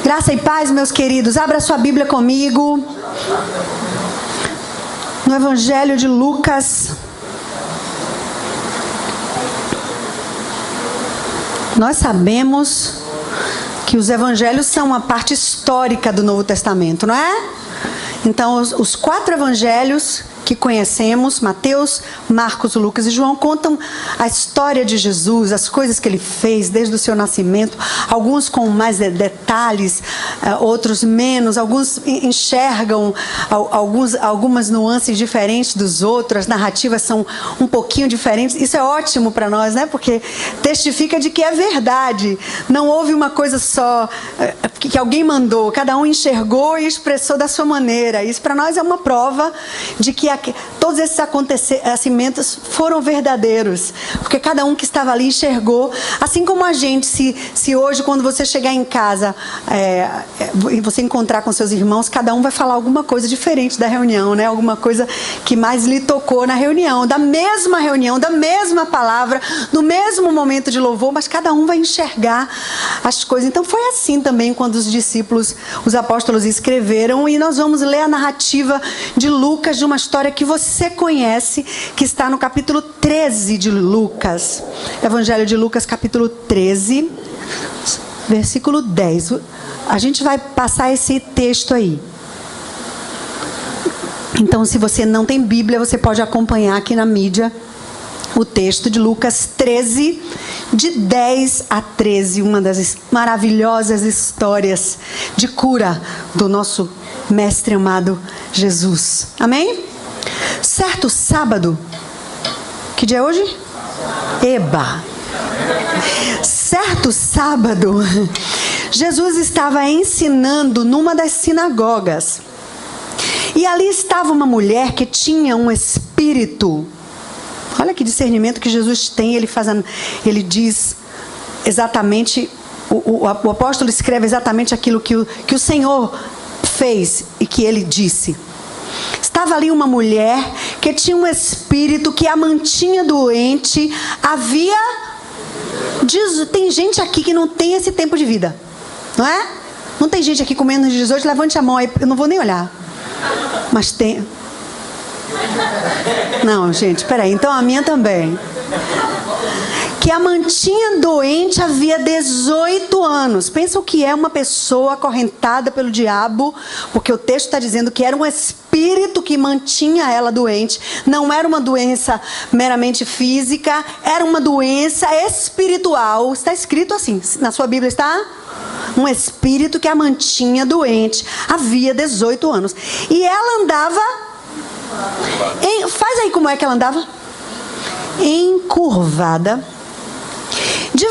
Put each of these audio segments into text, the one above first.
Graça e paz, meus queridos. Abra sua Bíblia comigo. No Evangelho de Lucas. Nós sabemos que os evangelhos são uma parte histórica do Novo Testamento, não é? Então, os 4 evangelhos que conhecemos, Mateus, Marcos, Lucas e João, contam a história de Jesus, as coisas que ele fez desde o seu nascimento, alguns com mais detalhes, outros menos, alguns enxergam algumas nuances diferentes dos outros, as narrativas são um pouquinho diferentes. Isso é ótimo para nós, né? Porque testifica de que é verdade, não houve uma coisa só que alguém mandou, cada um enxergou e expressou da sua maneira. Isso para nós é uma prova de que todos esses acontecimentos foram verdadeiros, porque cada um que estava ali enxergou, assim como a gente, se hoje quando você chegar em casa e você encontrar com seus irmãos, cada um vai falar alguma coisa diferente da reunião, né? Alguma coisa que mais lhe tocou na reunião, da mesma palavra, no mesmo momento de louvor, mas cada um vai enxergar as coisas. Então foi assim também quando os discípulos, os apóstolos escreveram, e nós vamos ler a narrativa de Lucas, de uma história que você conhece, que está no capítulo 13 de Lucas. Evangelho de Lucas, capítulo 13, versículo 10. A gente vai passar esse texto aí. Então, se você não tem Bíblia, você pode acompanhar aqui na mídia o texto de Lucas 13, de 10 a 13, uma das maravilhosas histórias de cura do nosso mestre amado Jesus. Amém? Certo sábado, que dia é hoje? Eba! Certo sábado, Jesus estava ensinando numa das sinagogas. E ali estava uma mulher que tinha um espírito. Olha que discernimento que Jesus tem. Ele diz exatamente, o apóstolo escreve exatamente aquilo que o Senhor fez e que ele disse. Estava ali uma mulher que tinha um espírito que a mantinha doente. Tem gente aqui que não tem esse tempo de vida, não é? Não tem gente aqui com menos de 18, levante a mão aí, eu não vou nem olhar. Mas tem. Não, gente, peraí, então a minha também. Que a mantinha doente havia 18 anos. Pensa o que é uma pessoa acorrentada pelo diabo, porque o texto está dizendo que era um espírito que mantinha ela doente. Não era uma doença meramente física, era uma doença espiritual. Está escrito assim, na sua Bíblia está? Um espírito que a mantinha doente havia 18 anos. E ela andava... faz aí como é que ela andava? Encurvada. De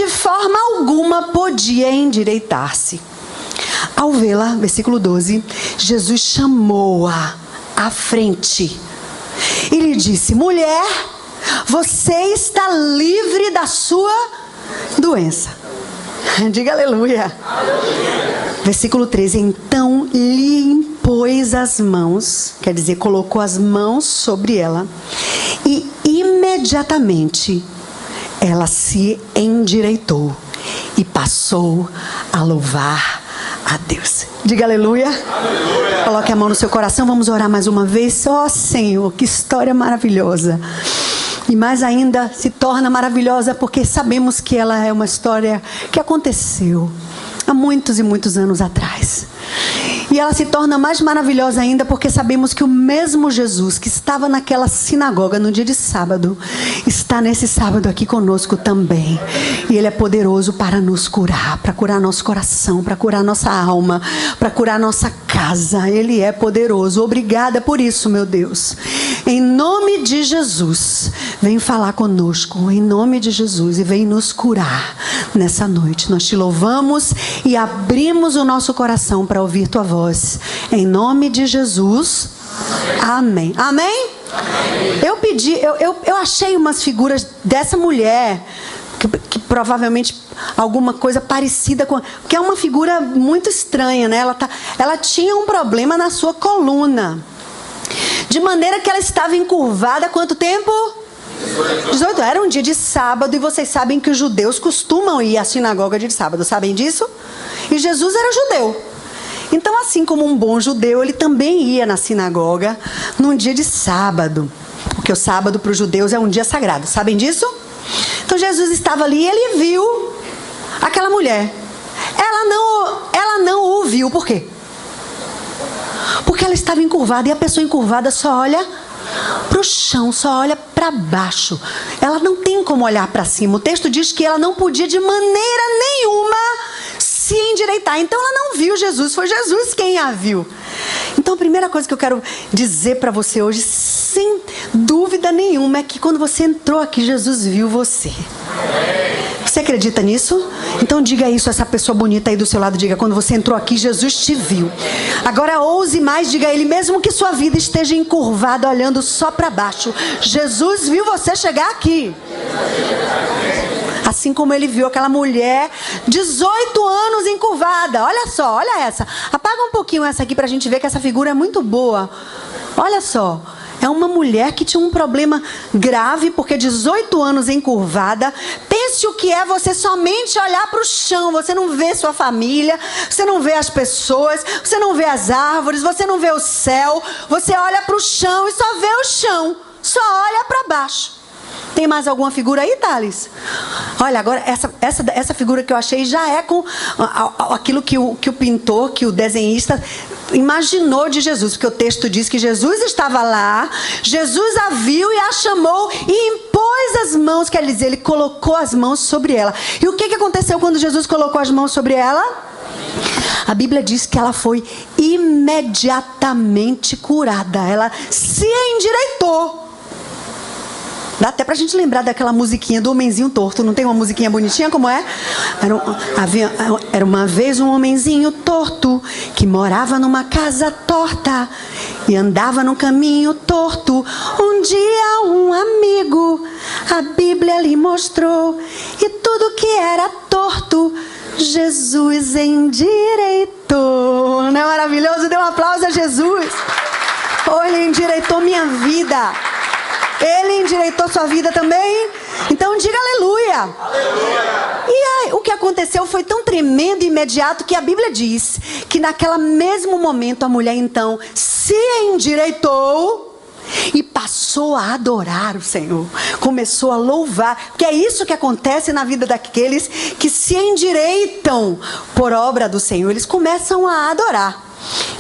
forma alguma podia endireitar-se. Ao vê-la, versículo 12, Jesus chamou-a à frente e lhe disse: mulher, você está livre da sua doença. Diga aleluia. Versículo 13, então lhe impôs as mãos, quer dizer, colocou as mãos sobre ela, e imediatamente ela se endireitou e passou a louvar a Deus. Diga aleluia. Aleluia. Coloque a mão no seu coração, vamos orar mais uma vez. Ó Senhor, que história maravilhosa. E mais ainda se torna maravilhosa porque sabemos que ela é uma história que aconteceu há muitos e muitos anos atrás. E ela se torna mais maravilhosa ainda porque sabemos que o mesmo Jesus que estava naquela sinagoga no dia de sábado, está nesse sábado aqui conosco também. E Ele é poderoso para nos curar, para curar nosso coração, para curar nossa alma, para curar nossa casa. Ele é poderoso. Obrigada por isso, meu Deus. Em nome de Jesus, vem falar conosco, em nome de Jesus, e vem nos curar nessa noite. Nós te louvamos e abrimos o nosso coração para ouvir tua voz. Em nome de Jesus. Amém. Amém? Eu achei umas figuras dessa mulher que provavelmente alguma coisa parecida com, que é uma figura muito estranha, né? Ela tinha um problema na sua coluna, de maneira que ela estava encurvada há quanto tempo? 18, era um dia de sábado e vocês sabem que os judeus costumam ir à sinagoga dia de sábado, sabem disso? E Jesus era judeu. Então, assim como um bom judeu, ele também ia na sinagoga num dia de sábado. Porque o sábado para os judeus é um dia sagrado, sabem disso? Então Jesus estava ali e ele viu aquela mulher. Ela não o viu, por quê? Porque ela estava encurvada e a pessoa encurvada só olha para o chão, só olha para baixo. Ela não tem como olhar para cima. O texto diz que ela não podia de maneira nenhuma se endireitar. Então ela não viu Jesus, foi Jesus quem a viu. Então a primeira coisa que eu quero dizer para você hoje, sem dúvida nenhuma, é que quando você entrou aqui, Jesus viu você. Você acredita nisso? Então diga isso a essa pessoa bonita aí do seu lado. Diga, quando você entrou aqui, Jesus te viu. Agora ouse mais, diga a ele, mesmo que sua vida esteja encurvada, olhando só para baixo, Jesus viu você chegar aqui. Assim como ele viu aquela mulher, 18 anos encurvada. Olha só, olha essa. Apaga um pouquinho essa aqui para a gente ver que essa figura é muito boa. Olha só. É uma mulher que tinha um problema grave, porque 18 anos encurvada. Pense o que é você somente olhar para o chão. Você não vê sua família, você não vê as pessoas, você não vê as árvores, você não vê o céu. Você olha para o chão e só vê o chão, só olha para baixo. Tem mais alguma figura aí, Thales? Olha, agora essa figura que eu achei já é com aquilo que o pintor, que o desenhista imaginou de Jesus. Porque o texto diz que Jesus estava lá, Jesus a viu e a chamou e impôs as mãos, quer dizer, ele colocou as mãos sobre ela. E o que aconteceu quando Jesus colocou as mãos sobre ela? A Bíblia diz que ela foi imediatamente curada. Ela se endireitou. Dá até pra gente lembrar daquela musiquinha do homenzinho torto. Não tem uma musiquinha bonitinha como é? Era uma vez um homenzinho torto que morava numa casa torta e andava num caminho torto. Um dia um amigo a Bíblia lhe mostrou e tudo que era torto Jesus endireitou. Não é maravilhoso? Dê um aplauso a Jesus. Oh, ele endireitou minha vida. Ele endireitou sua vida também? Então diga aleluia. Aleluia. E aí, o que aconteceu foi tão tremendo e imediato que a Bíblia diz que naquele mesmo momento a mulher então se endireitou e passou a adorar o Senhor. Começou a louvar. Porque é isso que acontece na vida daqueles que se endireitam por obra do Senhor. Eles começam a adorar.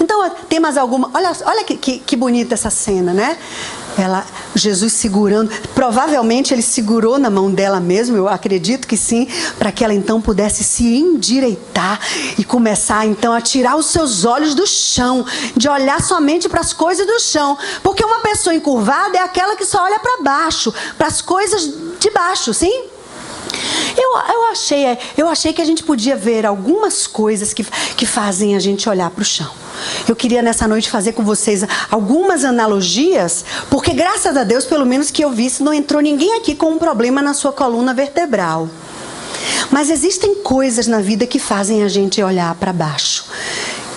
Então tem mais alguma? Olha que bonita essa cena, né? Jesus segurando, provavelmente ele segurou na mão dela mesmo, eu acredito que sim, para que ela então pudesse se endireitar e começar então a tirar os seus olhos do chão, de olhar somente para as coisas do chão, porque uma pessoa encurvada é aquela que só olha para baixo, para as coisas de baixo, sim? Eu achei que a gente podia ver algumas coisas que fazem a gente olhar para o chão. Eu queria nessa noite fazer com vocês algumas analogias, porque graças a Deus, pelo menos que eu vi, não entrou ninguém aqui com um problema na sua coluna vertebral. Mas existem coisas na vida que fazem a gente olhar para baixo,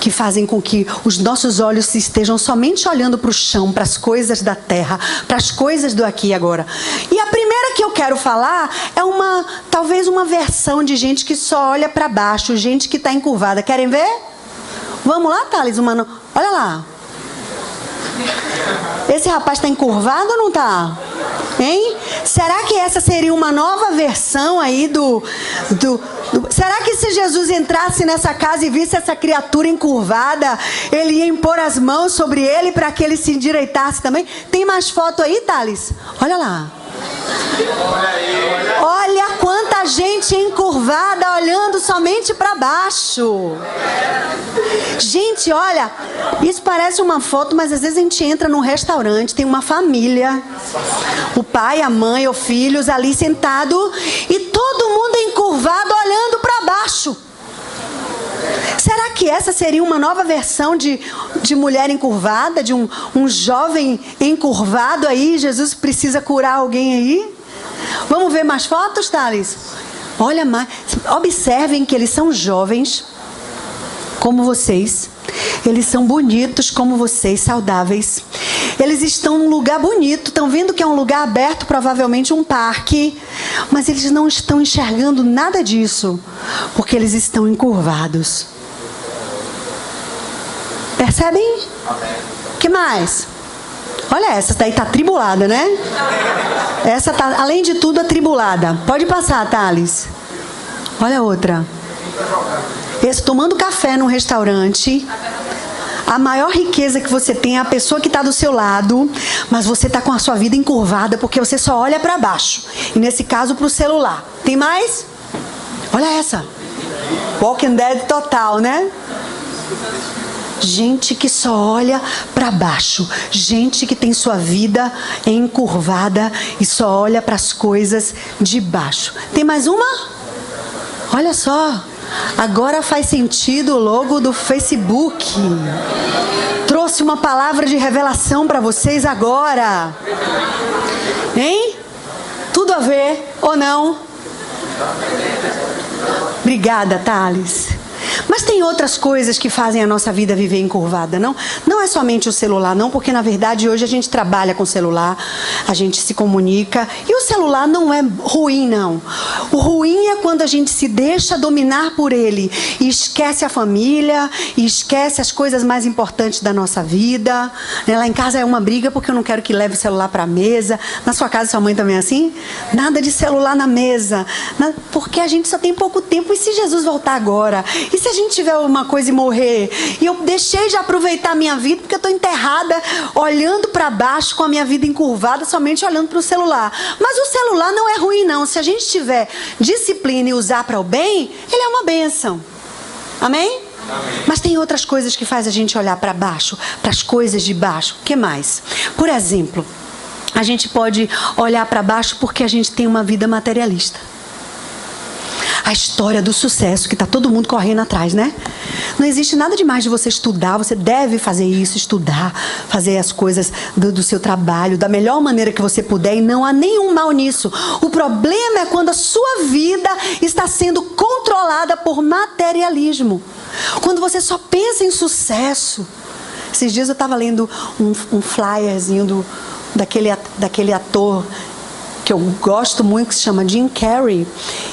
que fazem com que os nossos olhos estejam somente olhando para o chão, para as coisas da terra, para as coisas do aqui e agora. E a primeira que eu quero falar é talvez uma versão de gente que só olha para baixo, gente que está encurvada. Querem ver? Vamos lá, Thales? Olha lá. Esse rapaz está encurvado ou não está? Hein? Será que essa seria uma nova versão aí Será que se Jesus entrasse nessa casa e visse essa criatura encurvada, ele ia impor as mãos sobre ele para que ele se endireitasse também? Tem mais foto aí, Thales? Olha lá. Olha quanta gente encurvada olhando somente para baixo. Gente, olha, isso parece uma foto, mas às vezes a gente entra num restaurante, tem uma família, o pai, a mãe, os filhos ali sentado e todo mundo encurvado olhando para baixo. Será que essa seria uma nova versão de mulher encurvada, de um jovem encurvado aí? Jesus precisa curar alguém aí? Vamos ver mais fotos, Thales? Olha mais, observem que eles são jovens, como vocês. Eles são bonitos como vocês, saudáveis. Eles estão num lugar bonito, estão vendo que é um lugar aberto, provavelmente um parque, mas eles não estão enxergando nada disso, porque eles estão encurvados. Percebem? Que mais? Olha, essa daí tá atribulada, né? Essa tá, além de tudo, atribulada. Pode passar, Thales. Olha a outra. Esse tomando café num restaurante. A maior riqueza que você tem é a pessoa que está do seu lado, mas você está com a sua vida encurvada porque você só olha para baixo. E nesse caso, para o celular. Tem mais? Olha essa. Walking Dead total, né? Gente que só olha para baixo. Gente que tem sua vida encurvada e só olha para as coisas de baixo. Tem mais uma? Olha só. Agora faz sentido o logo do Facebook. Trouxe uma palavra de revelação para vocês agora. Hein? Tudo a ver ou não? Obrigada, Thales. Mas tem outras coisas que fazem a nossa vida viver encurvada, não? Não é somente o celular, não, porque na verdade hoje a gente trabalha com celular, a gente se comunica, e o celular não é ruim, não. O ruim é quando a gente se deixa dominar por ele e esquece a família, e esquece as coisas mais importantes da nossa vida. Lá em casa é uma briga porque eu não quero que leve o celular para a mesa. Na sua casa, sua mãe também é assim? Nada de celular na mesa, porque a gente só tem pouco tempo. E se Jesus voltar agora? E se a gente tiver uma coisa e morrer? E eu deixei de aproveitar a minha vida porque eu estou enterrada olhando para baixo com a minha vida encurvada, somente olhando para o celular. Mas o celular não é ruim, não. Se a gente tiver disciplina e usar para o bem, ele é uma bênção. Amém? Amém. Mas tem outras coisas que faz a gente olhar para baixo, para as coisas de baixo. O que mais? Por exemplo, a gente pode olhar para baixo porque a gente tem uma vida materialista. A história do sucesso que está todo mundo correndo atrás, né? Não existe nada demais de você estudar. Você deve fazer isso, estudar, fazer as coisas do seu trabalho da melhor maneira que você puder, e não há nenhum mal nisso. O problema é quando a sua vida está sendo controlada por materialismo. Quando você só pensa em sucesso. Esses dias eu estava lendo um flyerzinho daquele ator que eu gosto muito, que se chama Jim Carrey,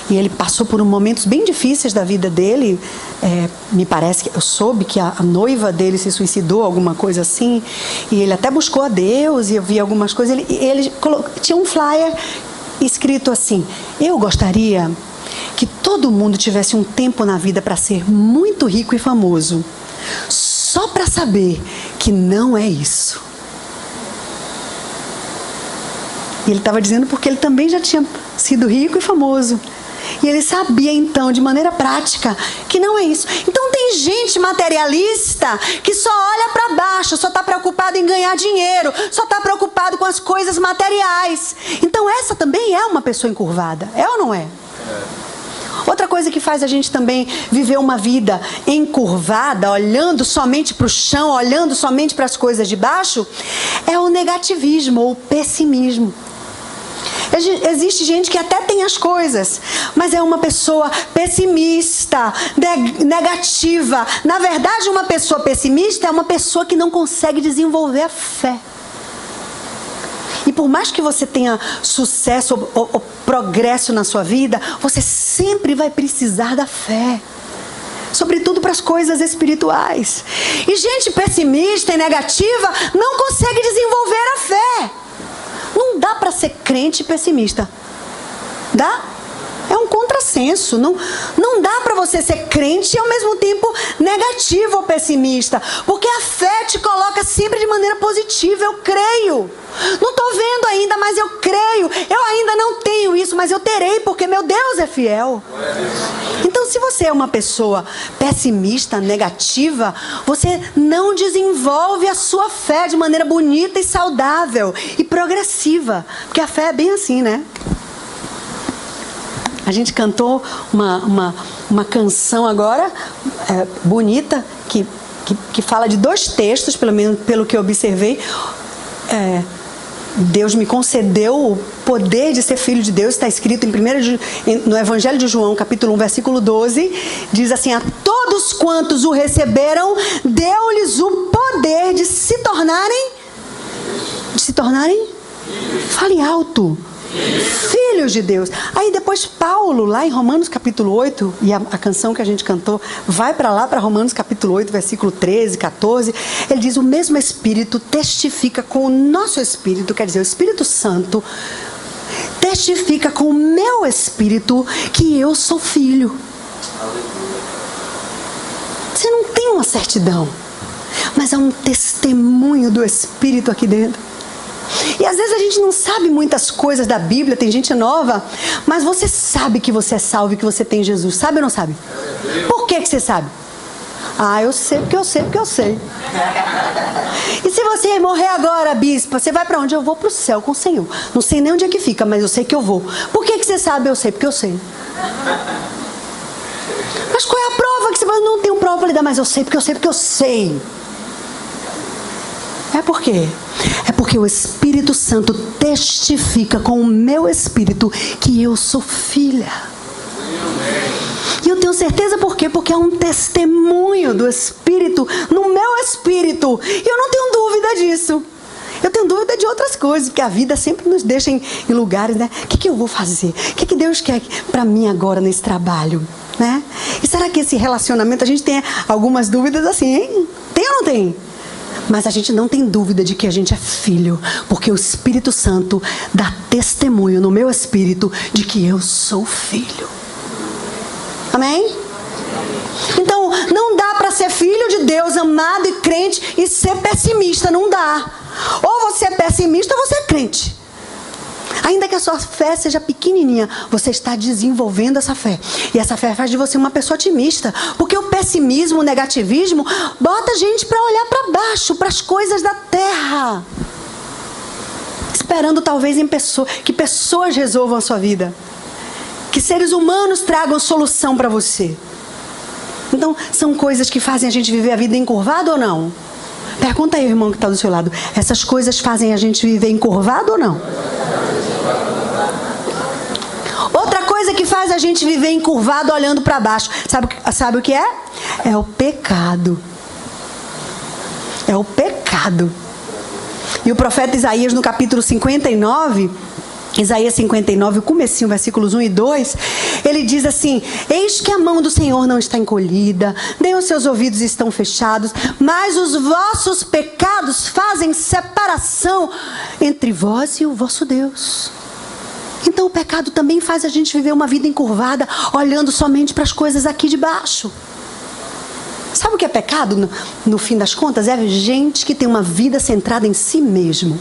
e ele passou por momentos bem difíceis da vida dele. Me parece que eu soube que a noiva dele se suicidou, alguma coisa assim, e ele até buscou a Deus, e eu vi algumas coisas. Ele tinha um flyer escrito assim: eu gostaria que todo mundo tivesse um tempo na vida para ser muito rico e famoso, só para saber que não é isso. E ele estava dizendo porque ele também já tinha sido rico e famoso. E ele sabia, então, de maneira prática, que não é isso. Então tem gente materialista que só olha para baixo, só está preocupado em ganhar dinheiro, só está preocupado com as coisas materiais. Então essa também é uma pessoa encurvada. É ou não é? Outra coisa que faz a gente também viver uma vida encurvada, olhando somente para o chão, olhando somente para as coisas de baixo, é o negativismo ou o pessimismo. Existe gente que até tem as coisas, mas é uma pessoa pessimista, negativa. Na verdade, uma pessoa pessimista é uma pessoa que não consegue desenvolver a fé. E por mais que você tenha sucesso ou progresso na sua vida, você sempre vai precisar da fé. Sobretudo para as coisas espirituais. E gente pessimista e negativa não consegue desenvolver a fé. Não dá para ser crente pessimista. Dá? É um contrassenso. Não dá para você ser crente e ao mesmo tempo negativo ou pessimista. Porque a fé te coloca sempre de maneira positiva. Eu creio. Não estou vendo ainda, mas eu creio. Eu ainda não tenho isso, mas eu terei, porque meu Deus é fiel. Então, se você é uma pessoa pessimista, negativa, você não desenvolve a sua fé de maneira bonita e saudável e progressiva. Porque a fé é bem assim, né? A gente cantou uma canção agora, bonita, que fala de 2 textos, pelo menos pelo que eu observei. Deus me concedeu o poder de ser filho de Deus. Está escrito no Evangelho de João, capítulo 1, versículo 12. Diz assim: a todos quantos o receberam, deu-lhes o poder de se tornarem... Fale alto. Filhos de Deus. Aí depois Paulo, lá em Romanos capítulo 8, e a canção que a gente cantou vai para lá, para Romanos capítulo 8, versículo 13, 14, ele diz: o mesmo Espírito testifica com o nosso Espírito, quer dizer, o Espírito Santo testifica com o meu Espírito que eu sou filho. Você não tem uma certidão, mas é um testemunho do Espírito aqui dentro. E às vezes a gente não sabe muitas coisas da Bíblia, tem gente nova, mas você sabe que você é salvo e que você tem Jesus, sabe ou não sabe? Por que você sabe? Ah, eu sei porque eu sei porque eu sei. E se você morrer agora, bispa, você vai para onde? Eu vou para o céu com o Senhor. Não sei nem onde é que fica, mas eu sei que eu vou. Por que você sabe? Eu sei porque eu sei. Mas qual é a prova que você vai? Não tenho prova para lhe dar, mas eu sei porque eu sei porque eu sei. É por quê? É porque o Espírito Santo testifica com o meu espírito que eu sou filha. E eu tenho certeza por quê? Porque é um testemunho do Espírito no meu espírito. E eu não tenho dúvida disso. Eu tenho dúvida de outras coisas, porque a vida sempre nos deixa em lugares, né? O que eu vou fazer? O que Deus quer para mim agora nesse trabalho? Né? E será que esse relacionamento, a gente tem algumas dúvidas assim, hein? Tem ou não tem? Mas a gente não tem dúvida de que a gente é filho, porque o Espírito Santo dá testemunho no meu espírito de que eu sou filho. Amém? Então, não dá para ser filho de Deus, amado e crente, e ser pessimista, não dá. Ou você é pessimista ou você é crente. Ainda que a sua fé seja pequenininha, você está desenvolvendo essa fé. E essa fé faz de você uma pessoa otimista. Porque o pessimismo, o negativismo, bota a gente para olhar para baixo, para as coisas da terra. Esperando talvez que pessoas resolvam a sua vida. Que seres humanos tragam solução para você. Então, são coisas que fazem a gente viver a vida encurvada ou não? Pergunta aí, irmão que está do seu lado. Essas coisas fazem a gente viver encurvado ou não? Outra coisa que faz a gente viver encurvado olhando para baixo, sabe o que é? É o pecado. É o pecado. E o profeta Isaías, no capítulo 59, Isaías 59, o comecinho, versículos 1 e 2, ele diz assim: eis que a mão do Senhor não está encolhida, nem os seus ouvidos estão fechados, mas os vossos pecados fazem separação entre vós e o vosso Deus. Então o pecado também faz a gente viver uma vida encurvada, olhando somente para as coisas aqui de baixo. Sabe o que é pecado, no fim das contas? É gente que tem uma vida centrada em si mesmo.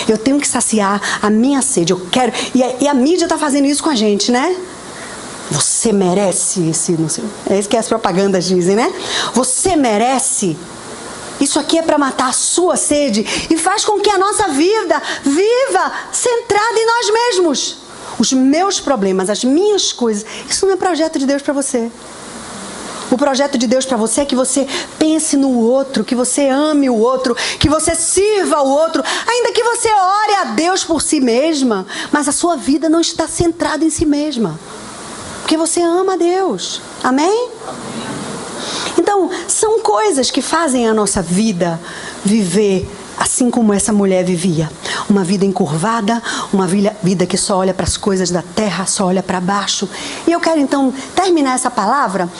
Eu tenho que saciar a minha sede, eu quero. E a mídia está fazendo isso com a gente, né? Você merece esse... Não sei, é isso que as propagandas dizem, né? Você merece. Isso aqui é para matar a sua sede. E faz com que a nossa vida viva centrada em nós mesmos. Os meus problemas, as minhas coisas. Isso não é projeto de Deus para você. O projeto de Deus para você é que você pense no outro, que você ame o outro, que você sirva o outro, ainda que você ore a Deus por si mesma, mas a sua vida não está centrada em si mesma, porque você ama a Deus. Amém? Então, são coisas que fazem a nossa vida viver assim como essa mulher vivia. Uma vida encurvada, uma vida que só olha para as coisas da terra, só olha para baixo. E eu quero então terminar essa palavra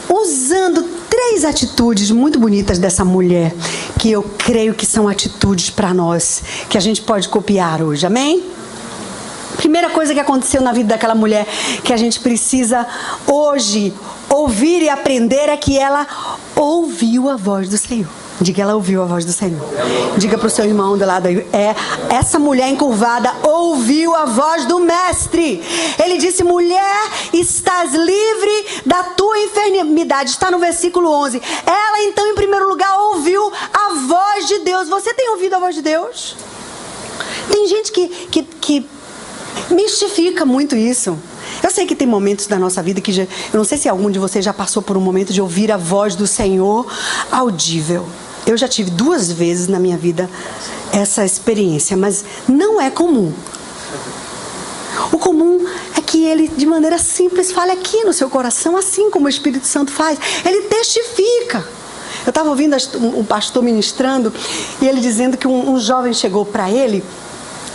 usando 3 atitudes muito bonitas dessa mulher, que eu creio que são atitudes para nós, que a gente pode copiar hoje. Amém? Primeira coisa que aconteceu na vida daquela mulher, que a gente precisa hoje ouvir e aprender, é que ela ouviu a voz do Senhor. Diga, ela ouviu a voz do Senhor. Diga para o seu irmão do lado aí: essa mulher encurvada ouviu a voz do Mestre. Ele disse: mulher, estás livre da tua enfermidade. Está no versículo 11. Ela então, em primeiro lugar, ouviu a voz de Deus. Você tem ouvido a voz de Deus? Tem gente que mistifica muito isso. Eu sei que tem momentos da nossa vida que eu não sei se algum de vocês já passou por um momento de ouvir a voz do Senhor audível. Eu já tive 2 vezes na minha vida essa experiência, mas não é comum. O comum é que ele, de maneira simples, fale aqui no seu coração, assim como o Espírito Santo faz. Ele testifica. Eu estava ouvindo um pastor ministrando e ele dizendo que um jovem chegou para ele.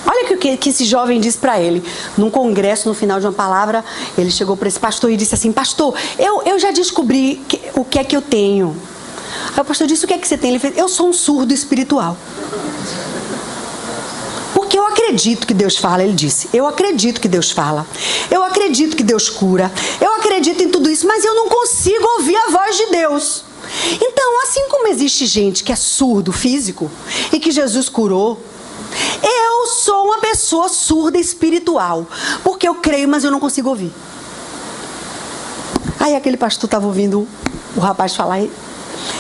Olha o que esse jovem disse para ele. Num congresso, no final de uma palavra, ele chegou para esse pastor e disse assim: pastor, eu já descobri o que é que eu tenho. Aí o pastor disse: o que é que você tem? Ele fez: eu sou um surdo espiritual. Porque eu acredito que Deus fala, ele disse. Eu acredito que Deus fala. Eu acredito que Deus cura. Eu acredito em tudo isso, mas eu não consigo ouvir a voz de Deus. Então, assim como existe gente que é surdo físico e que Jesus curou, eu sou uma pessoa surda espiritual, porque eu creio, mas eu não consigo ouvir. Aí aquele pastor estava ouvindo o rapaz falar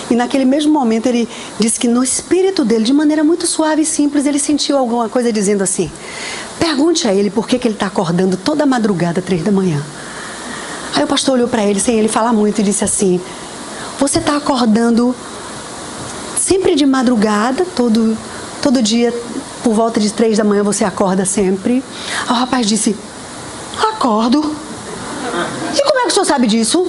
e naquele mesmo momento ele disse que no espírito dele, de maneira muito suave e simples, ele sentiu alguma coisa dizendo assim: pergunte a ele por que ele está acordando toda madrugada, 3 da manhã. Aí o pastor olhou para ele, sem ele falar muito, e disse assim: você está acordando sempre de madrugada, todo dia, por volta de 3 da manhã você acorda sempre? Aí o rapaz disse: acordo. E como é que o senhor sabe disso?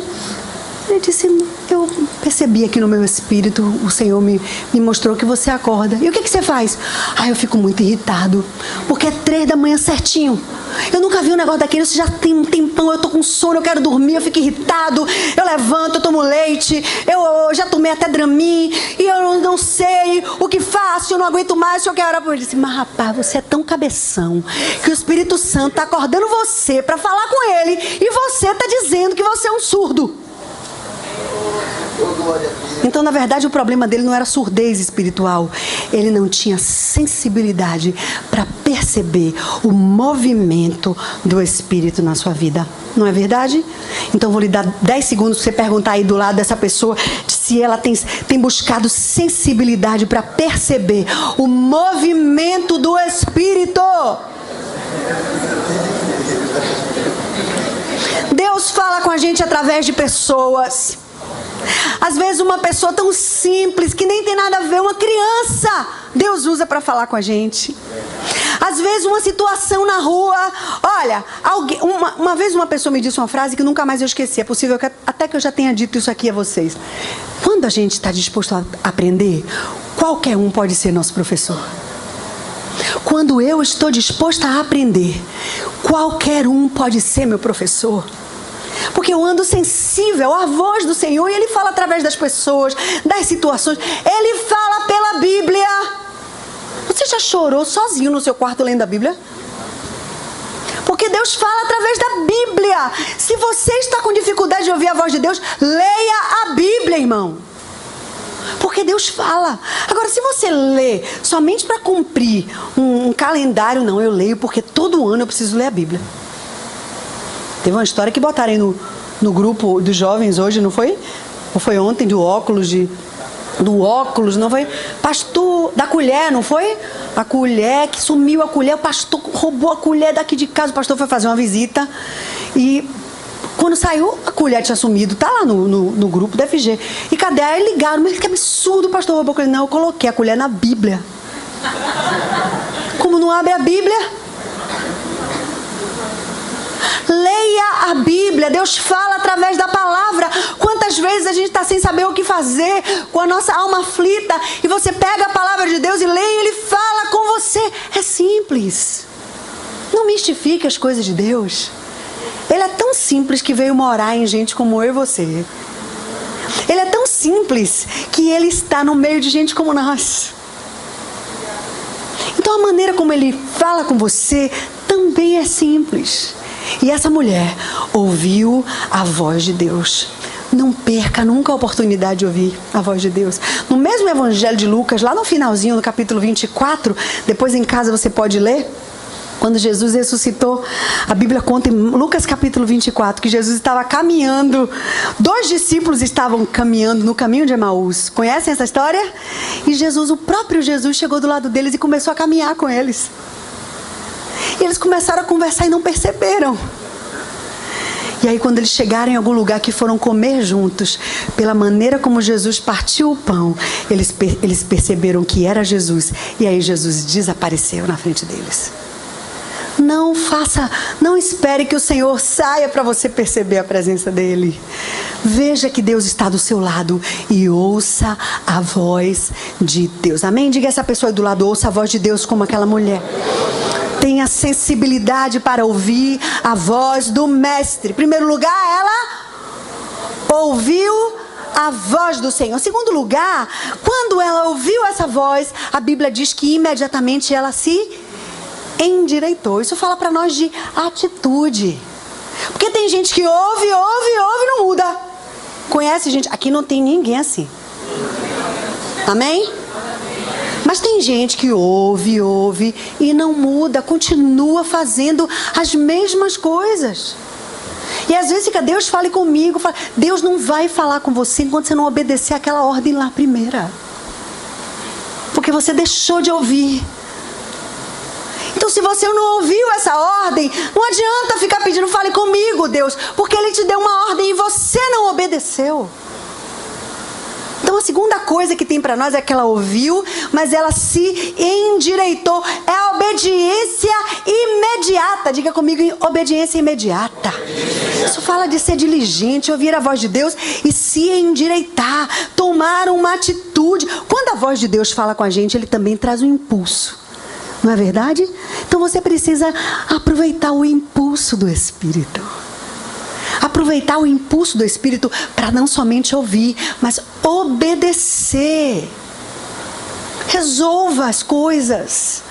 Ele disse: eu percebi aqui no meu espírito, o Senhor me mostrou que você acorda. E o que você faz? Eu fico muito irritado, porque é 3 da manhã certinho. Eu nunca vi um negócio daquele, isso já tem um tempão, eu tô com sono, eu quero dormir, eu fico irritado, eu levanto, eu tomo leite, eu já tomei até Dramin, e eu não sei o que faço, eu não aguento mais, eu quero orar por ele. Ele disse: mas rapaz, você é tão cabeção, que o Espírito Santo tá acordando você para falar com ele, e você tá dizendo que você é um surdo. Então, na verdade, o problema dele não era surdez espiritual. Ele não tinha sensibilidade para perceber o movimento do Espírito na sua vida. Não é verdade? Então, vou lhe dar 10 segundos para você perguntar aí do lado dessa pessoa se ela tem buscado sensibilidade para perceber o movimento do Espírito. Deus fala com a gente através de pessoas. Às vezes uma pessoa tão simples, que nem tem nada a ver, uma criança, Deus usa para falar com a gente. Às vezes uma situação na rua. Olha, uma vez uma pessoa me disse uma frase que nunca mais eu esqueci. É possível que até que eu já tenha dito isso aqui a vocês. Quando a gente está disposto a aprender, qualquer um pode ser nosso professor. Quando eu estou disposta a aprender, qualquer um pode ser meu professor. Porque eu ando sensível à voz do Senhor e Ele fala através das pessoas, das situações. Ele fala pela Bíblia. Você já chorou sozinho no seu quarto lendo a Bíblia? Porque Deus fala através da Bíblia. Se você está com dificuldade de ouvir a voz de Deus, leia a Bíblia, irmão. Porque Deus fala. Agora, se você lê somente para cumprir um calendário, não, eu leio porque todo ano eu preciso ler a Bíblia. Teve uma história que botaram aí no grupo dos jovens hoje, não foi? Ou foi ontem, do óculos, não foi? Pastor, da colher, não foi? A colher, que sumiu a colher, o pastor roubou a colher daqui de casa, o pastor foi fazer uma visita e quando saiu, a colher tinha sumido, tá lá no grupo da FG. E cadê? Aí ligaram, mas que absurdo, o pastor roubou a colher. Não, eu coloquei a colher na Bíblia. Como não abre a Bíblia? Leia a Bíblia. Deus fala através da palavra. Quantas vezes a gente está sem saber o que fazer, com a nossa alma aflita, e você pega a palavra de Deus e lê e Ele fala com você. É simples. Não mistifique as coisas de Deus. Ele é tão simples que veio morar em gente como eu e você. Ele é tão simples que Ele está no meio de gente como nós. Então a maneira como Ele fala com você também é simples. E essa mulher ouviu a voz de Deus. Não perca nunca a oportunidade de ouvir a voz de Deus. No mesmo Evangelho de Lucas, lá no finalzinho, no capítulo 24, depois em casa você pode ler, quando Jesus ressuscitou, a Bíblia conta em Lucas capítulo 24, que Jesus estava caminhando, 2 discípulos estavam caminhando no caminho de Emaús. Conhecem essa história? E Jesus, o próprio Jesus, chegou do lado deles e começou a caminhar com eles. E eles começaram a conversar e não perceberam. E aí quando eles chegaram em algum lugar que foram comer juntos, pela maneira como Jesus partiu o pão, eles perceberam que era Jesus. E aí Jesus desapareceu na frente deles. Não espere que o Senhor saia para você perceber a presença dele. Veja que Deus está do seu lado e ouça a voz de Deus. Amém? Diga essa pessoa aí do lado, ouça a voz de Deus como aquela mulher. Tenha sensibilidade para ouvir a voz do Mestre. Em primeiro lugar, ela ouviu a voz do Senhor. Em segundo lugar, quando ela ouviu essa voz, a Bíblia diz que imediatamente ela se endireitou. Isso fala para nós de atitude. Porque tem gente que ouve e não muda. Conhece gente? Aqui não tem ninguém assim. Amém? Mas tem gente que ouve e não muda, continua fazendo as mesmas coisas. E às vezes fica, Deus fale comigo. Deus não vai falar com você enquanto você não obedecer aquela ordem lá primeira. Porque você deixou de ouvir. Então se você não ouviu essa ordem, não adianta ficar pedindo, fale comigo, Deus, porque Ele te deu uma ordem e você não obedeceu. Então a segunda coisa que tem para nós é que ela ouviu, mas ela se endireitou. É a obediência imediata. Diga comigo, obediência imediata. Isso fala de ser diligente, ouvir a voz de Deus e se endireitar, tomar uma atitude. Quando a voz de Deus fala com a gente, Ele também traz um impulso. Não é verdade? Então você precisa aproveitar o impulso do Espírito. Aproveitar o impulso do Espírito para não somente ouvir, mas obedecer. Resolva as coisas.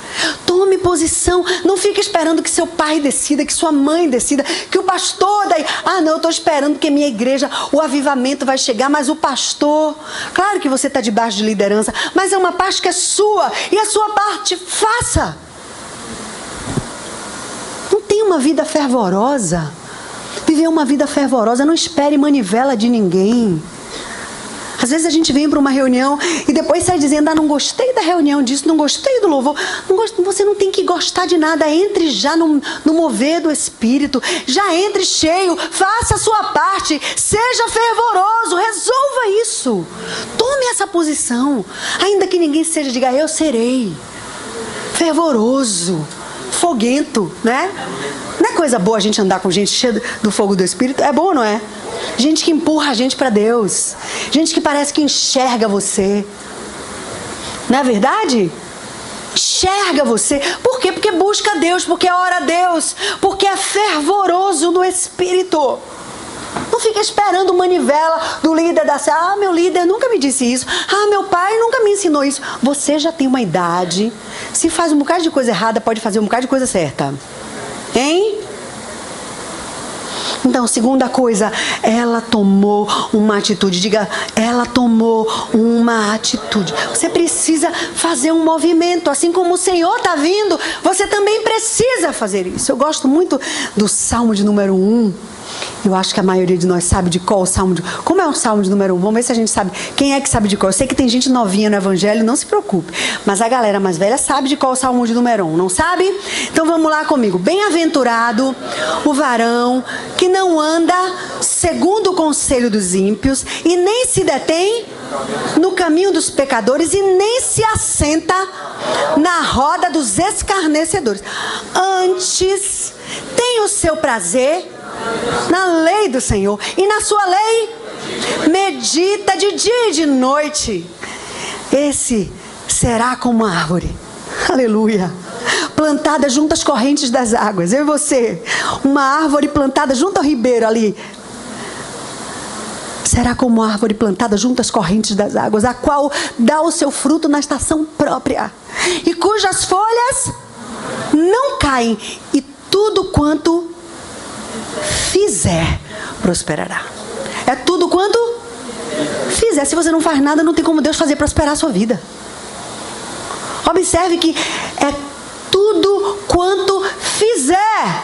Tome posição. Não fique esperando que seu pai decida, que sua mãe decida, que o pastor daí. Não, eu estou esperando que minha igreja, o avivamento vai chegar, mas o pastor. Claro que você está debaixo de liderança, mas é uma parte que é sua. E a sua parte, faça. Não tem uma vida fervorosa. Viver uma vida fervorosa, não espere manivela de ninguém. Às vezes a gente vem para uma reunião e depois sai dizendo, não gostei da reunião disso, não gostei do louvor. Você não tem que gostar de nada, entre já no mover do Espírito, já entre cheio, faça a sua parte, seja fervoroso, resolva isso. Tome essa posição, ainda que ninguém seja, diga, eu serei fervoroso, foguento, né? Não é coisa boa a gente andar com gente cheia do fogo do Espírito? É bom, não é? Gente que empurra a gente para Deus. Gente que parece que enxerga você. Não é verdade? Enxerga você. Por quê? Porque busca Deus, porque ora a Deus, porque é fervoroso no Espírito. Não fica esperando manivela do líder da célula. Meu líder nunca me disse isso. Meu pai nunca me ensinou isso. Você já tem uma idade. Se faz um bocado de coisa errada, pode fazer um bocado de coisa certa. Hein? Então, segunda coisa, ela tomou uma atitude. Diga, ela tomou uma atitude. Você precisa fazer um movimento. Assim como o Senhor está vindo, você também precisa fazer isso. Eu gosto muito do Salmo de número 1. Eu acho que a maioria de nós sabe de qual o Salmo de... Como é o Salmo de número 1? Vamos ver se a gente sabe. Quem é que sabe de qual? Eu sei que tem gente novinha no Evangelho, não se preocupe. Mas a galera mais velha sabe de qual o Salmo de número 1, não sabe? Então vamos lá comigo. Bem-aventurado o varão que não anda segundo o conselho dos ímpios e nem se detém no caminho dos pecadores e nem se assenta na roda dos escarnecedores. Antes tem o seu prazer na lei do Senhor, e na sua lei medita de dia e de noite. Esse será como uma árvore, aleluia, plantada junto às correntes das águas. Eu e você, uma árvore plantada junto ao ribeiro ali, será como uma árvore plantada junto às correntes das águas, a qual dá o seu fruto na estação própria, e cujas folhas não caem, e tudo quanto fizer, prosperará. É tudo quanto fizer. Se você não faz nada, não tem como Deus fazer prosperar a sua vida. Observe que é tudo quanto fizer.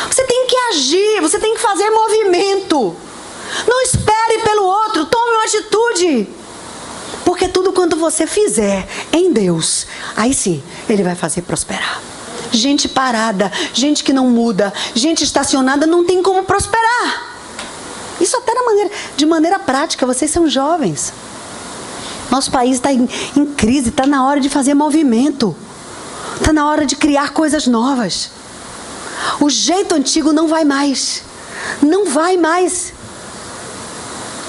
Você tem que agir, você tem que fazer movimento. Não espere pelo outro, tome uma atitude. Porque tudo quanto você fizer em Deus, aí sim, Ele vai fazer prosperar. Gente parada, gente que não muda, gente estacionada não tem como prosperar. Isso até de maneira prática, vocês são jovens. Nosso país está em crise, está na hora de fazer movimento. Está na hora de criar coisas novas. O jeito antigo não vai mais. Não vai mais.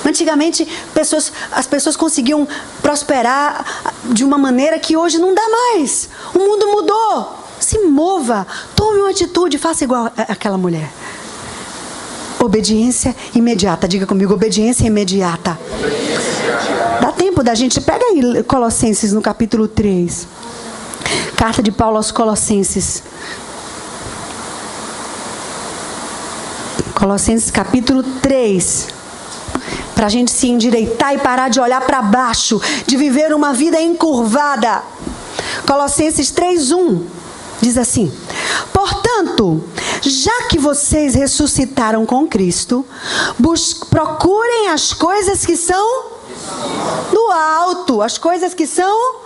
Antigamente, as pessoas conseguiam prosperar de uma maneira que hoje não dá mais. O mundo mudou. Se mova. Tome uma atitude. Faça igual aquela mulher. Obediência imediata. Diga comigo, obediência imediata. Dá tempo da gente... Pega aí Colossenses no capítulo 3. Carta de Paulo aos Colossenses. Colossenses capítulo 3. Para a gente se endireitar e parar de olhar para baixo. De viver uma vida encurvada. Colossenses 3:1. Diz assim: portanto, já que vocês ressuscitaram com Cristo, procurem as coisas que são do alto, as coisas que são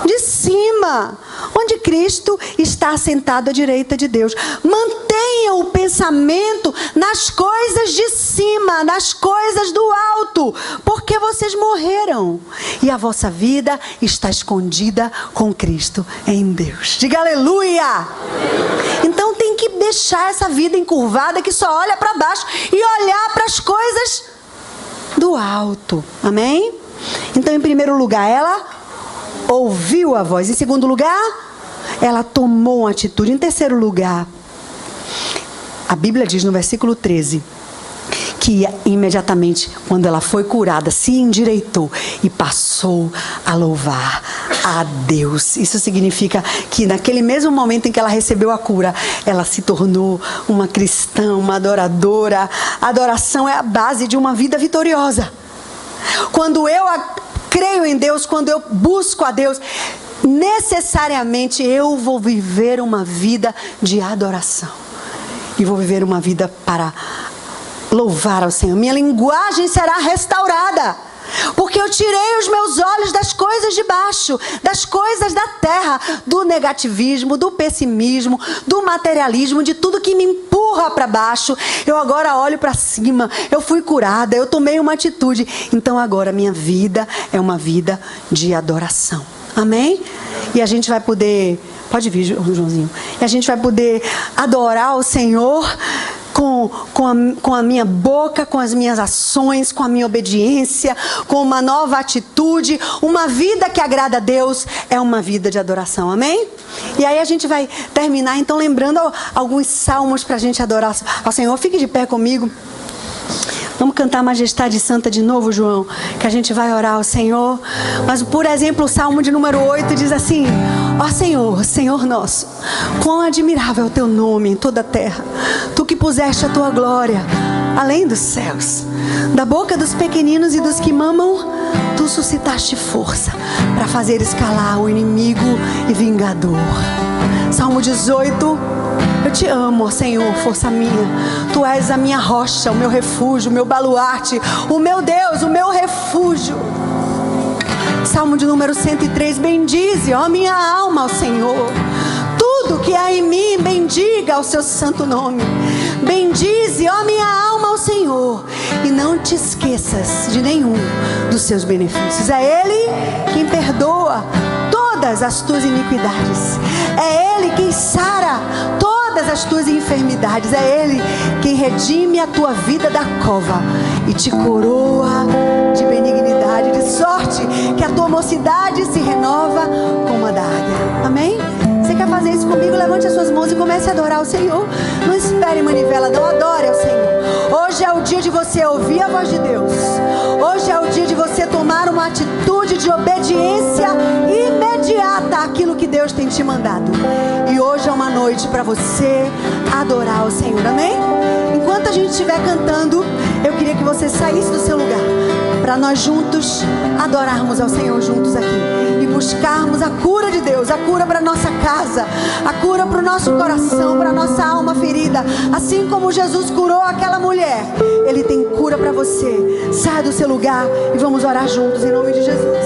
de cima, onde Cristo está assentado à direita de Deus. Mantenham o pensamento nas coisas de cima, nas coisas do alto, porque vocês morreram e a vossa vida está escondida com Cristo em Deus. Diga aleluia! Então tem que deixar essa vida encurvada que só olha para baixo e olhar para as coisas do alto. Amém? Então, em primeiro lugar, ela ouviu a voz. Em segundo lugar, ela tomou uma atitude. Em terceiro lugar, a Bíblia diz no versículo 13 que imediatamente, quando ela foi curada, se endireitou e passou a louvar a Deus. Isso significa que naquele mesmo momento em que ela recebeu a cura, ela se tornou uma cristã, uma adoradora. A adoração é a base de uma vida vitoriosa. Quando eu creio em Deus, quando eu busco a Deus, necessariamente eu vou viver uma vida de adoração. E vou viver uma vida para louvar ao Senhor. Minha linguagem será restaurada. Porque eu tirei os meus olhos das coisas de baixo, das coisas da terra, do negativismo, do pessimismo, do materialismo, de tudo que me empurra para baixo. Eu agora olho para cima. Eu fui curada, eu tomei uma atitude. Então agora minha vida é uma vida de adoração. Amém? E a gente vai poder... Pode vir, Joãozinho. E a gente vai poder adorar o Senhor com a minha boca, com as minhas ações, com a minha obediência, com uma nova atitude. Uma vida que agrada a Deus é uma vida de adoração, amém? E aí a gente vai terminar então lembrando alguns salmos para a gente adorar ao Senhor. Fique de pé comigo. Vamos cantar Majestade Santa de novo, João, que a gente vai orar ao Senhor. Mas, por exemplo, o Salmo de número 8 diz assim: ó Senhor, Senhor nosso, quão admirável é o teu nome em toda a terra. Tu que puseste a tua glória além dos céus. Da boca dos pequeninos e dos que mamam, tu suscitaste força para fazer escalar o inimigo e vingador. Salmo 18. Eu te amo, ó Senhor, força minha. Tu és a minha rocha, o meu refúgio, o meu baluarte, o meu Deus, o meu refúgio. Salmo de número 103. Bendize, ó minha alma, ao Senhor. Tudo que há em mim, bendiga o seu santo nome. Bendize, ó minha alma, ao Senhor. E não te esqueças de nenhum dos seus benefícios. É Ele quem perdoa todas as tuas iniquidades. É Ele quem sara todas as tuas enfermidades. É Ele quem redime a tua vida da cova e te coroa de benignidade, de sorte que a tua mocidade se renova como a da águia. Amém? Você quer fazer isso comigo? Levante as suas mãos e comece a adorar o Senhor. Não espere manivela, não. Adore ao Senhor. Hoje é o dia de você ouvir a voz de Deus. Hoje é o dia de você tomar uma atitude de obediência imediata àquilo que Deus tem te mandado. E hoje é uma noite para você adorar o Senhor. Amém? Enquanto a gente estiver cantando, eu queria que você saísse do seu lugar para nós juntos adorarmos ao Senhor juntos aqui e buscarmos a cura de Deus, a cura para nossa casa, a cura para o nosso coração, para a nossa alma ferida. Assim como Jesus curou aquela mulher, Ele tem cura para você. Saia do seu lugar e vamos orar juntos em nome de Jesus.